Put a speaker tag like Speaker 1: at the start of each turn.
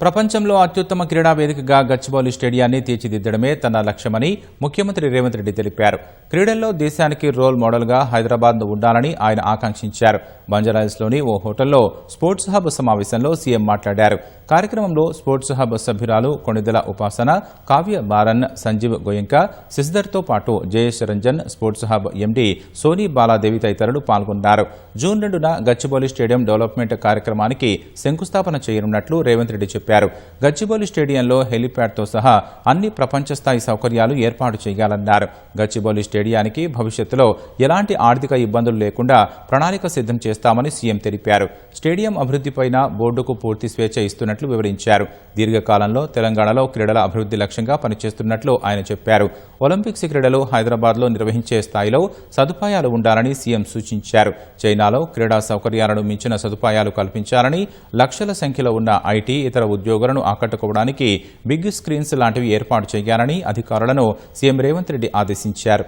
Speaker 1: ప్రపంచంలో అత్యుత్తమ క్రీడా వేదికగా గచ్చిబౌలి స్టేడియాన్ని తీర్చిదిద్దడమే తన లక్ష్యమని ముఖ్యమంత్రి రేవంత్ రెడ్డి తెలిపారు. క్రీడల్లో దేశానికి రోల్ మోడల్గా హైదరాబాద్ ఉండాలని ఆయన ఆకాంక్షించారు. బంజారాహిల్స్లోని ఓ హోటల్లో స్పోర్ట్స్ హబ్ సమావేశంలో సీఎం మాట్లాడారు. కార్యక్రమంలో స్పోర్ట్స్ హబ్ సభ్యురాలు కొణిదెల ఉపాసన, కావ్య బారన్, సంజీవ్ గోయంక, శశిధర్తో పాటు Jayesh Ranjan, sports hub MD Soni Baladevi తదితరులు పాల్గొన్నారు. జూన్ 2న గచ్చిబౌలి స్టేడియం డెవలప్మెంట్ కార్యక్రమానికి శంకుస్థాపన చేయనున్నట్లు రేవంత్ రెడ్డి చెప్పారు. గచ్చిబౌలి స్టేడియంలో హెలిప్యాడ్తో సహా అన్ని ప్రపంచ స్థాయి సౌకర్యాలు ఏర్పాటు చేయాలన్నారు. గచ్చిబౌలి స్టేడియానికి భవిష్యత్తులో ఎలాంటి ఆర్థిక ఇబ్బందులు లేకుండా ప్రణాళిక సిద్ధం చేస్తామని సీఎం తెలిపారు. స్టేడియం అభివృద్ధిపైన బోర్డుకు పూర్తి స్వేచ్ఛ ఇస్తున్నట్లు వివరించారు. దీర్ఘకాలంలో తెలంగాణలో క్రీడల అభివృద్ధి లక్ష్యంగా పనిచేస్తున్నట్లు ఆయన చెప్పారు. ఒలింపిక్స్ క్రీడలు హైదరాబాద్లో నిర్వహించే స్థాయిలో సదుపాయాలు ఉండాలని సీఎం సూచించారు. చైనాలో క్రీడా సౌకర్యాలను మించిన సదుపాయాలు కల్పించాలని, లక్షల సంఖ్యలో ఉన్న ఐటీ, ఇతర ఉద్యోగులను ఆకట్టుకోవడానికి బిగ్ స్క్రీన్స్ లాంటివి ఏర్పాటు చేయాలని అధికారులను సీఎం రేవంత్ రెడ్డి ఆదేశించారు.